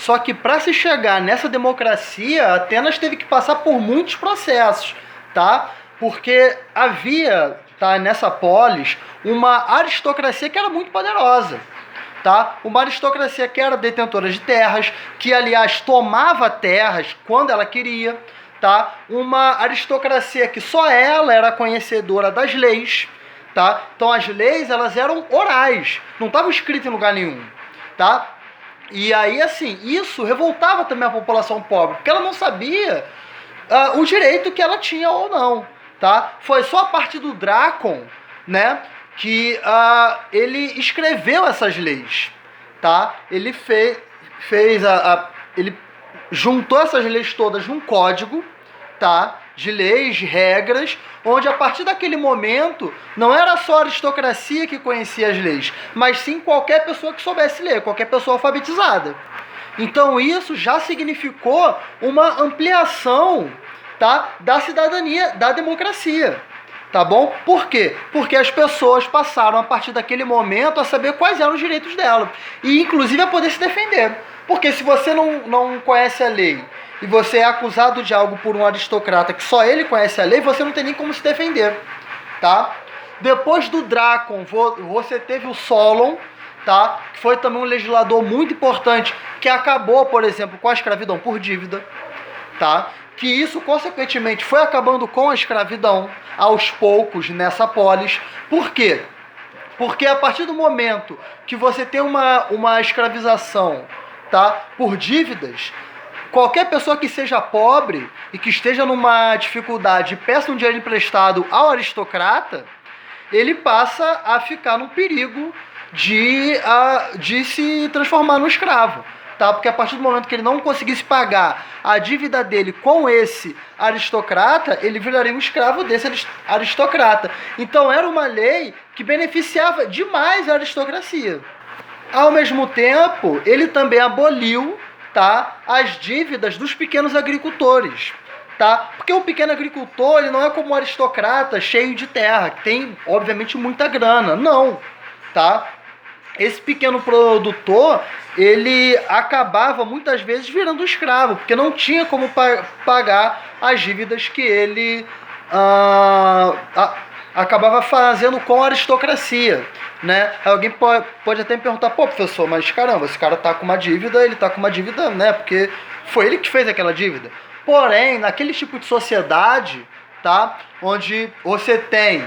Só que para se chegar nessa democracia, Atenas teve que passar por muitos processos, tá? Porque havia, tá, nessa polis uma aristocracia que era muito poderosa, tá? Uma aristocracia que era detentora de terras, que aliás tomava terras quando ela queria, tá? Uma aristocracia que só ela era conhecedora das leis, tá? Então as leis, elas eram orais, não estavam escritas em lugar nenhum, tá? E aí, assim, isso revoltava também a população pobre, porque ela não sabia o direito que ela tinha ou não, tá? Foi só a partir do Drácon, né, que ele escreveu essas leis, tá? Ele ele juntou essas leis todas num código, tá? De leis, de regras, onde a partir daquele momento não era só a aristocracia que conhecia as leis, mas sim qualquer pessoa que soubesse ler, qualquer pessoa alfabetizada. Então isso já significou uma ampliação, tá, da cidadania, da democracia. Tá bom? Por quê? Porque as pessoas passaram a partir daquele momento a saber quais eram os direitos dela. E inclusive a poder se defender. Porque se você não conhece a lei e você é acusado de algo por um aristocrata que só ele conhece a lei, você não tem nem como se defender, tá? Depois do Drácon, você teve o Solon, tá? Que foi também um legislador muito importante, que acabou, por exemplo, com a escravidão por dívida, tá? Que isso, consequentemente, foi acabando com a escravidão, aos poucos, nessa polis. Por quê? Porque a partir do momento que você tem uma escravização, tá, por dívidas, qualquer pessoa que seja pobre e que esteja numa dificuldade e peça um dinheiro emprestado ao aristocrata, ele passa a ficar num perigo de se transformar num escravo. Tá? Porque a partir do momento que ele não conseguisse pagar a dívida dele com esse aristocrata, ele viraria um escravo desse aristocrata. Então era uma lei que beneficiava demais a aristocracia. Ao mesmo tempo, ele também aboliu, tá, as dívidas dos pequenos agricultores. Tá? Porque o pequeno agricultor, ele não é como um aristocrata cheio de terra, que tem, obviamente, muita grana. Não, tá? Esse pequeno produtor, ele acabava muitas vezes virando um escravo, porque não tinha como pagar as dívidas que ele acabava fazendo com a aristocracia, né? Alguém pode até me perguntar, pô, professor, mas caramba, esse cara tá com uma dívida, ele tá com uma dívida, né? Porque foi ele que fez aquela dívida. Porém, naquele tipo de sociedade, tá? Onde você tem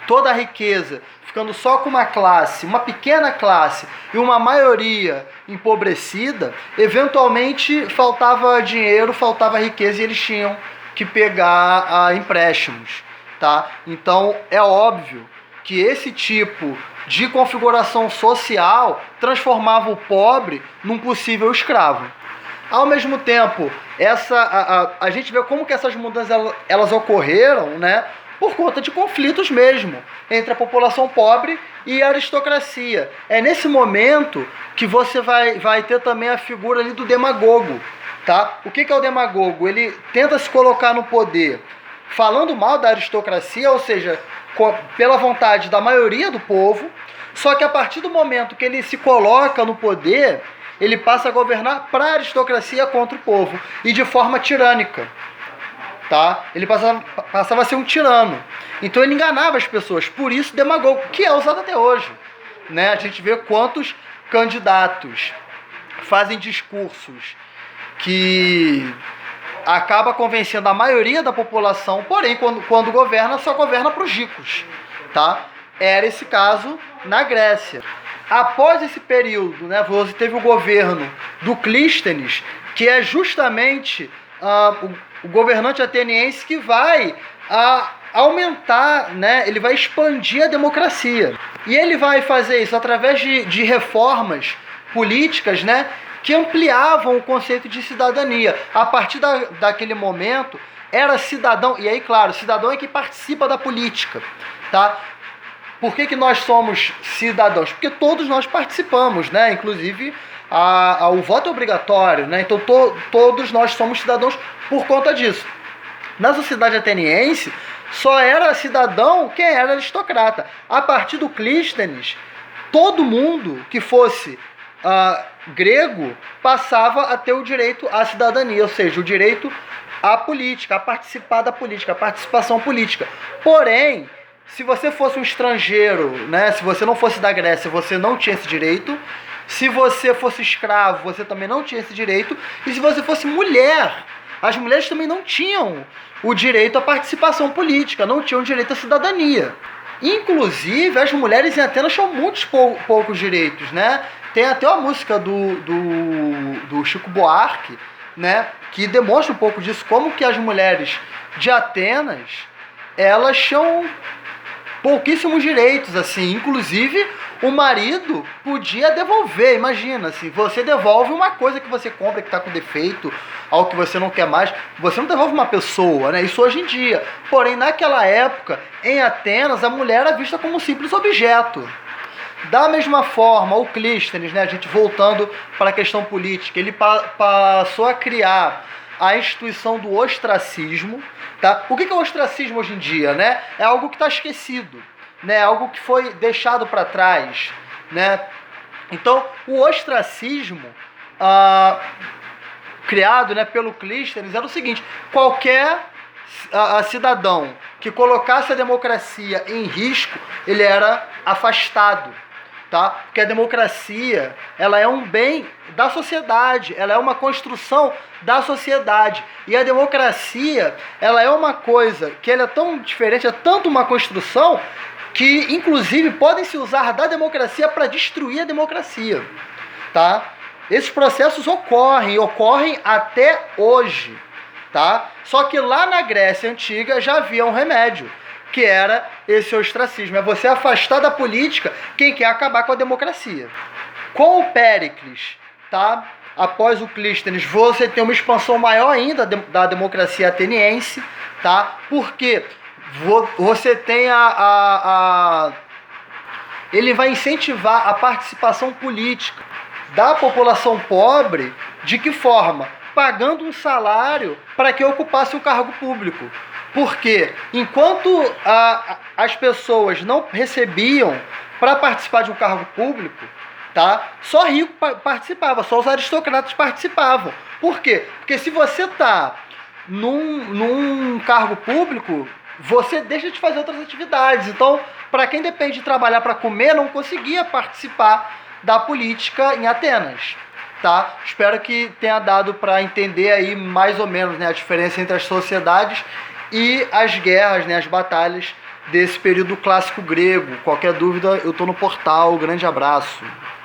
toda a riqueza ficando só com uma classe, uma pequena classe e uma maioria empobrecida, eventualmente faltava dinheiro, faltava riqueza e eles tinham que pegar empréstimos, tá? Então é óbvio que esse tipo de configuração social transformava o pobre num possível escravo. Ao mesmo tempo, a gente vê como que essas mudanças elas ocorreram, né? Por conta de conflitos mesmo entre a população pobre e a aristocracia. É nesse momento que você vai ter também a figura ali do demagogo, tá? O que é o demagogo? Ele tenta se colocar no poder falando mal da aristocracia, ou seja, pela vontade da maioria do povo, só que a partir do momento que ele se coloca no poder, ele passa a governar para a aristocracia contra o povo e de forma tirânica. Tá? Ele passava a ser um tirano. Então ele enganava as pessoas. Por isso, demagogo, que é usado até hoje. Né? A gente vê quantos candidatos fazem discursos que acaba convencendo a maioria da população, porém, quando governa, só governa para os ricos. Tá? Era esse caso na Grécia. Após esse período, né, você teve o governo do Clístenes, que é justamente o governante ateniense que vai aumentar, né? Ele vai expandir a democracia. E ele vai fazer isso através de reformas políticas, né? Que ampliavam o conceito de cidadania. A partir daquele momento, era cidadão, e aí, claro, cidadão é quem participa da política, tá? Por que nós somos cidadãos? Porque todos nós participamos, né? Inclusive, o voto é obrigatório, né? Então todos nós somos cidadãos por conta disso. Na sociedade ateniense, só era cidadão quem era aristocrata. A partir do Clístenes, todo mundo que fosse grego passava a ter o direito à cidadania, ou seja, o direito à política, a participar da política, a participação política. Porém, se você fosse um estrangeiro, né, se você não fosse da Grécia, você não tinha esse direito. Se você fosse escravo, você também não tinha esse direito. E se você fosse mulher, as mulheres também não tinham o direito à participação política, não tinham direito à cidadania. Inclusive, as mulheres em Atenas tinham muitos poucos direitos, né? Tem até uma música do Chico Buarque, né, que demonstra um pouco disso, como que as mulheres de Atenas, elas tinham pouquíssimos direitos, assim, inclusive o marido podia devolver, imagina, assim, você devolve uma coisa que você compra que está com defeito, algo que você não quer mais, você não devolve uma pessoa, né, isso hoje em dia, porém naquela época, em Atenas, a mulher era vista como um simples objeto. Da mesma forma, o Clístenes, né, a gente voltando para a questão política, ele passou a criar a instituição do ostracismo, tá? O que é o ostracismo hoje em dia, né? É algo que está esquecido, né? Algo que foi deixado para trás, né? Então, o ostracismo criado, né, pelo Clístenes era o seguinte: qualquer cidadão que colocasse a democracia em risco, ele era afastado. Tá? Porque a democracia, ela é um bem da sociedade, ela é uma construção da sociedade. E a democracia, ela é uma coisa que ela é tão diferente, é tanto uma construção, que inclusive podem se usar da democracia para destruir a democracia. Tá? Esses processos ocorrem até hoje. Tá? Só que lá na Grécia Antiga já havia um remédio, que era esse ostracismo, é você afastar da política quem quer acabar com a democracia. Com o Péricles, tá? Após o Clístenes, você tem uma expansão maior ainda da democracia ateniense, tá? Porque você tem ele vai incentivar a participação política da população pobre. De que forma? Pagando um salário para que ocupasse um cargo público. Porque enquanto as pessoas não recebiam para participar de um cargo público, tá? Só rico participava, só os aristocratas participavam. Por quê? Porque se você está num cargo público, você deixa de fazer outras atividades. Então, para quem depende de trabalhar para comer, não conseguia participar da política em Atenas. Tá? Espero que tenha dado para entender aí mais ou menos, né, a diferença entre as sociedades e as guerras, né, as batalhas desse período clássico grego. Qualquer dúvida, eu estou no portal. Grande abraço.